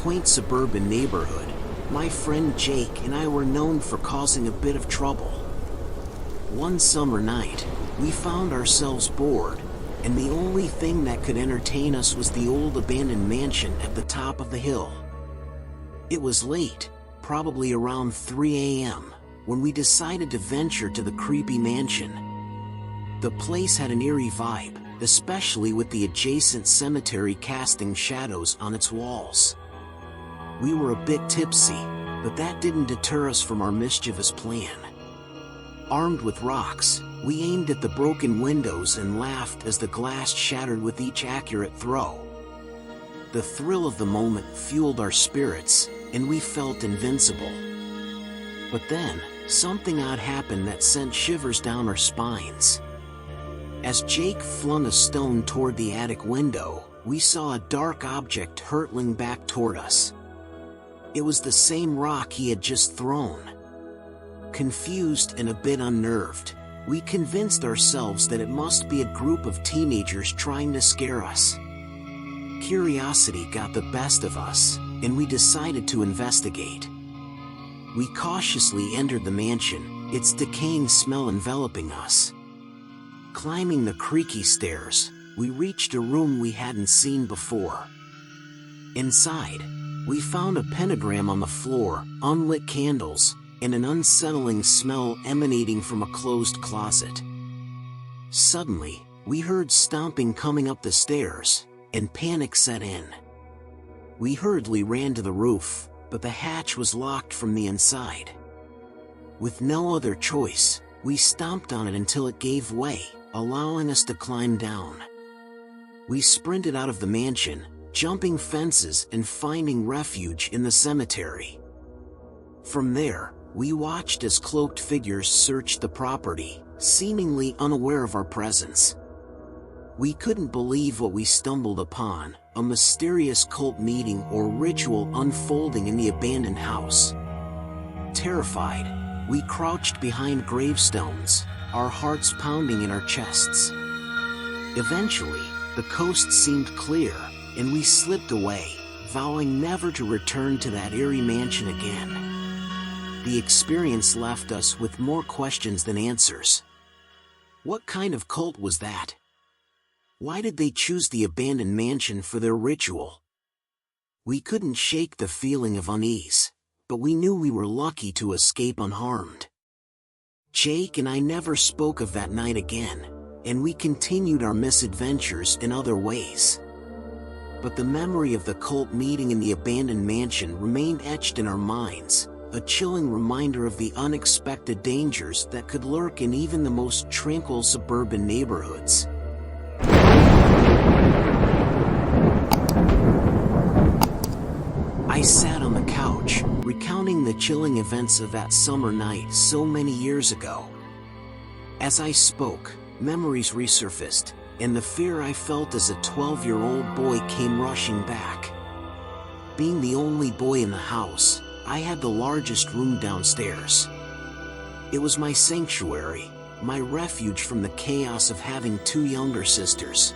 quaint suburban neighborhood, my friend Jake and I were known for causing a bit of trouble. One summer night, we found ourselves bored, and the only thing that could entertain us was the old abandoned mansion at the top of the hill. It was late, probably around 3 a.m., when we decided to venture to the creepy mansion. The place had an eerie vibe, especially with the adjacent cemetery casting shadows on its walls. We were a bit tipsy, but that didn't deter us from our mischievous plan. Armed with rocks, we aimed at the broken windows and laughed as the glass shattered with each accurate throw. The thrill of the moment fueled our spirits, and we felt invincible. But then, something odd happened that sent shivers down our spines. As Jake flung a stone toward the attic window, we saw a dark object hurtling back toward us. It was the same rock he had just thrown. Confused and a bit unnerved, we convinced ourselves that it must be a group of teenagers trying to scare us. Curiosity got the best of us, and we decided to investigate. We cautiously entered the mansion, its decaying smell enveloping us. Climbing the creaky stairs, we reached a room we hadn't seen before. Inside, we found a pentagram on the floor, unlit candles, and an unsettling smell emanating from a closed closet. Suddenly, we heard stomping coming up the stairs, and panic set in. We hurriedly ran to the roof, but the hatch was locked from the inside. With no other choice, we stomped on it until it gave way, allowing us to climb down. We sprinted out of the mansion, jumping fences and finding refuge in the cemetery. From there, we watched as cloaked figures searched the property, seemingly unaware of our presence. We couldn't believe what we stumbled upon, a mysterious cult meeting or ritual unfolding in the abandoned house. Terrified, we crouched behind gravestones, our hearts pounding in our chests. Eventually, the coast seemed clear, and we slipped away, vowing never to return to that eerie mansion again. The experience left us with more questions than answers. What kind of cult was that? Why did they choose the abandoned mansion for their ritual? We couldn't shake the feeling of unease, but we knew we were lucky to escape unharmed. Jake and I never spoke of that night again, and we continued our misadventures in other ways. But the memory of the cult meeting in the abandoned mansion remained etched in our minds, a chilling reminder of the unexpected dangers that could lurk in even the most tranquil suburban neighborhoods. I sat on the couch, recounting the chilling events of that summer night so many years ago. As I spoke, memories resurfaced, and the fear I felt as a 12-year-old boy came rushing back. Being the only boy in the house, I had the largest room downstairs. It was my sanctuary, my refuge from the chaos of having two younger sisters.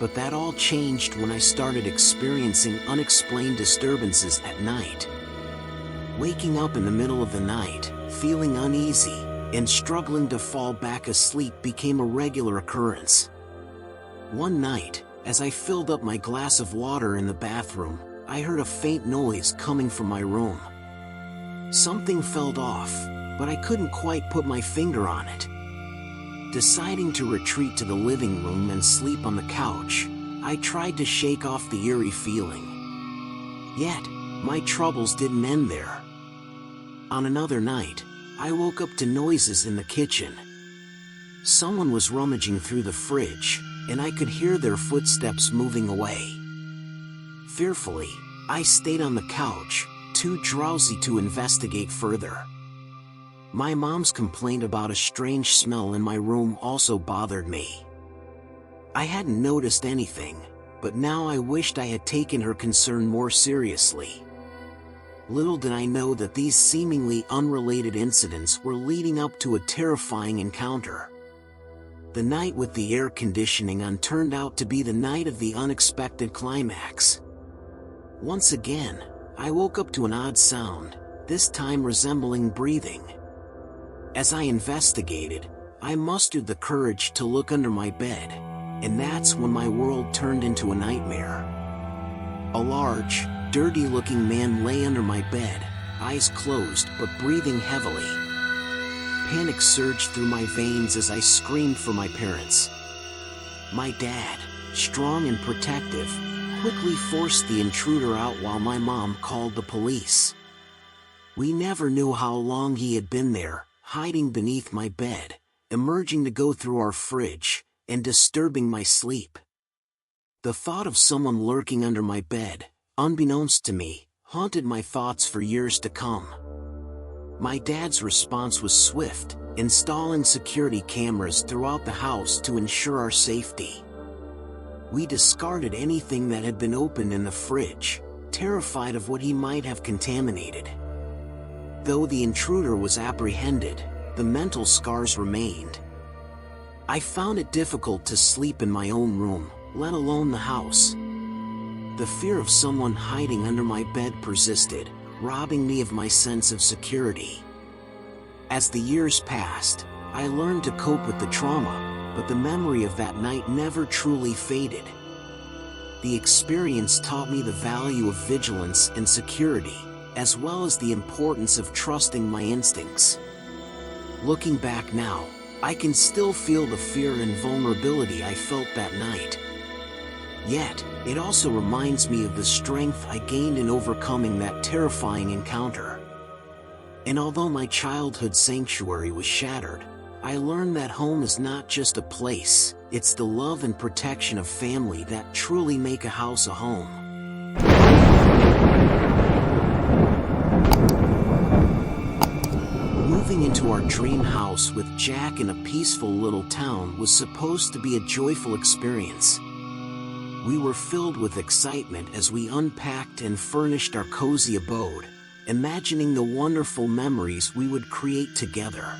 But that all changed when I started experiencing unexplained disturbances at night. Waking up in the middle of the night, feeling uneasy, and struggling to fall back asleep became a regular occurrence. One night, as I filled up my glass of water in the bathroom, I heard a faint noise coming from my room. Something felt off, but I couldn't quite put my finger on it. Deciding to retreat to the living room and sleep on the couch, I tried to shake off the eerie feeling. Yet, my troubles didn't end there. On another night, I woke up to noises in the kitchen. Someone was rummaging through the fridge, and I could hear their footsteps moving away. Fearfully, I stayed on the couch, too drowsy to investigate further. My mom's complaint about a strange smell in my room also bothered me. I hadn't noticed anything, but now I wished I had taken her concern more seriously. Little did I know that these seemingly unrelated incidents were leading up to a terrifying encounter. The night with the air conditioning on turned out to be the night of the unexpected climax. Once again, I woke up to an odd sound, this time resembling breathing. As I investigated, I mustered the courage to look under my bed, and that's when my world turned into a nightmare. A large, dirty-looking man lay under my bed, eyes closed but breathing heavily. Panic surged through my veins as I screamed for my parents. My dad, strong and protective, quickly forced the intruder out while my mom called the police. We never knew how long he had been there, hiding beneath my bed, emerging to go through our fridge, and disturbing my sleep. The thought of someone lurking under my bed, unbeknownst to me, haunted my thoughts for years to come. My dad's response was swift, installing security cameras throughout the house to ensure our safety. We discarded anything that had been opened in the fridge, terrified of what he might have contaminated. Though the intruder was apprehended, the mental scars remained. I found it difficult to sleep in my own room, let alone the house. The fear of someone hiding under my bed persisted, robbing me of my sense of security. As the years passed, I learned to cope with the trauma, but the memory of that night never truly faded. The experience taught me the value of vigilance and security, as well as the importance of trusting my instincts. Looking back now, I can still feel the fear and vulnerability I felt that night. Yet, it also reminds me of the strength I gained in overcoming that terrifying encounter. And although my childhood sanctuary was shattered, I learned that home is not just a place, it's the love and protection of family that truly make a house a home. Moving into our dream house with Jack in a peaceful little town was supposed to be a joyful experience. We were filled with excitement as we unpacked and furnished our cozy abode, imagining the wonderful memories we would create together.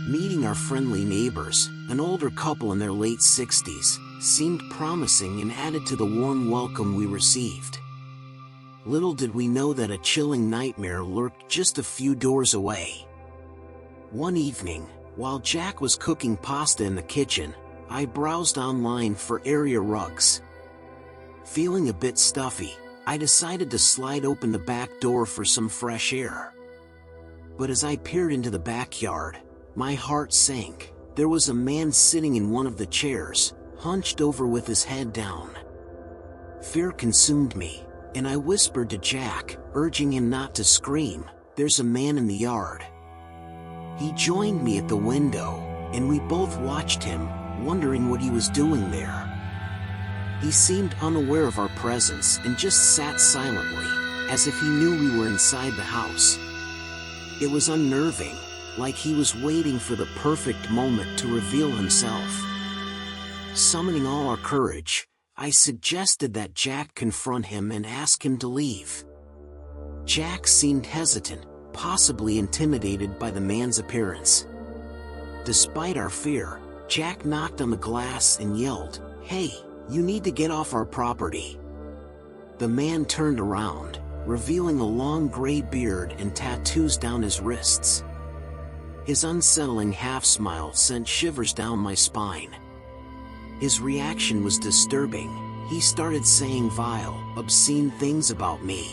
Meeting our friendly neighbors, an older couple in their late 60s, seemed promising and added to the warm welcome we received. Little did we know that a chilling nightmare lurked just a few doors away. One evening, while Jack was cooking pasta in the kitchen, I browsed online for area rugs. Feeling a bit stuffy, I decided to slide open the back door for some fresh air. But as I peered into the backyard, my heart sank. There was a man sitting in one of the chairs, hunched over with his head down. Fear consumed me, and I whispered to Jack, urging him not to scream, "There's a man in the yard." He joined me at the window, and we both watched him, wondering what he was doing there. He seemed unaware of our presence and just sat silently, as if he knew we were inside the house. It was unnerving, like he was waiting for the perfect moment to reveal himself. Summoning all our courage, I suggested that Jack confront him and ask him to leave. Jack seemed hesitant, possibly intimidated by the man's appearance. Despite our fear, Jack knocked on the glass and yelled, "Hey, you need to get off our property." The man turned around, revealing a long gray beard and tattoos down his wrists. His unsettling half-smile sent shivers down my spine. His reaction was disturbing. He started saying vile, obscene things about me.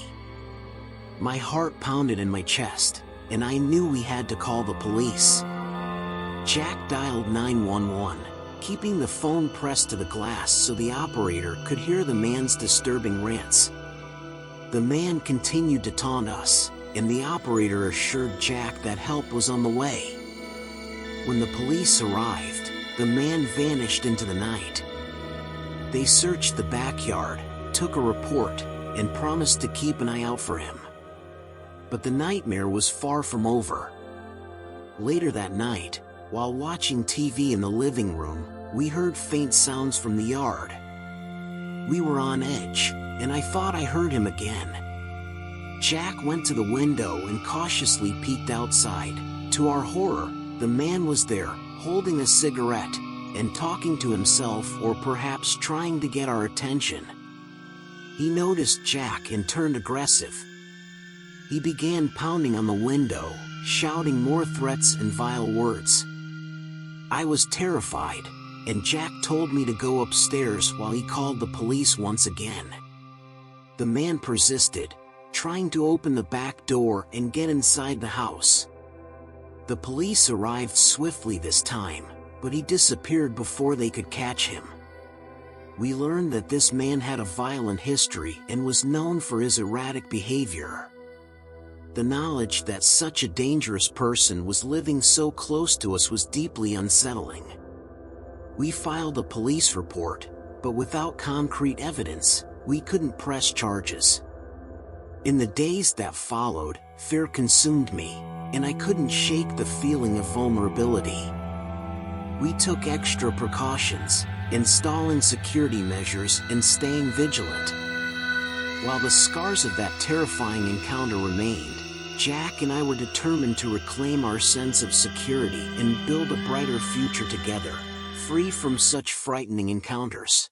My heart pounded in my chest, and I knew we had to call the police. Jack dialed 911, keeping the phone pressed to the glass so the operator could hear the man's disturbing rants. The man continued to taunt us, and the operator assured Jack that help was on the way. When the police arrived, the man vanished into the night. They searched the backyard, took a report, and promised to keep an eye out for him. But the nightmare was far from over. Later that night, while watching TV in the living room, we heard faint sounds from the yard. We were on edge, and I thought I heard him again. Jack went to the window and cautiously peeked outside. To our horror, the man was there, holding a cigarette, and talking to himself or perhaps trying to get our attention. He noticed Jack and turned aggressive. He began pounding on the window, shouting more threats and vile words. I was terrified, and Jack told me to go upstairs while he called the police once again. The man persisted, trying to open the back door and get inside the house. The police arrived swiftly this time, but he disappeared before they could catch him. We learned that this man had a violent history and was known for his erratic behavior. The knowledge that such a dangerous person was living so close to us was deeply unsettling. We filed a police report, but without concrete evidence, we couldn't press charges. In the days that followed, fear consumed me, and I couldn't shake the feeling of vulnerability. We took extra precautions, installing security measures and staying vigilant. While the scars of that terrifying encounter remained, Jack and I were determined to reclaim our sense of security and build a brighter future together, free from such frightening encounters.